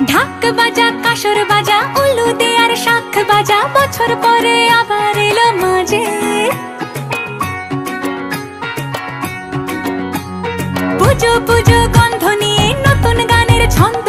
ঢাক বাজা কাসর বাজা উলু দে আর শাখ বাজা, বছর পরে আবার এলো মাঝে। পুজো পুজো গন্ধ নিয়ে নতুন গানের ছন্দ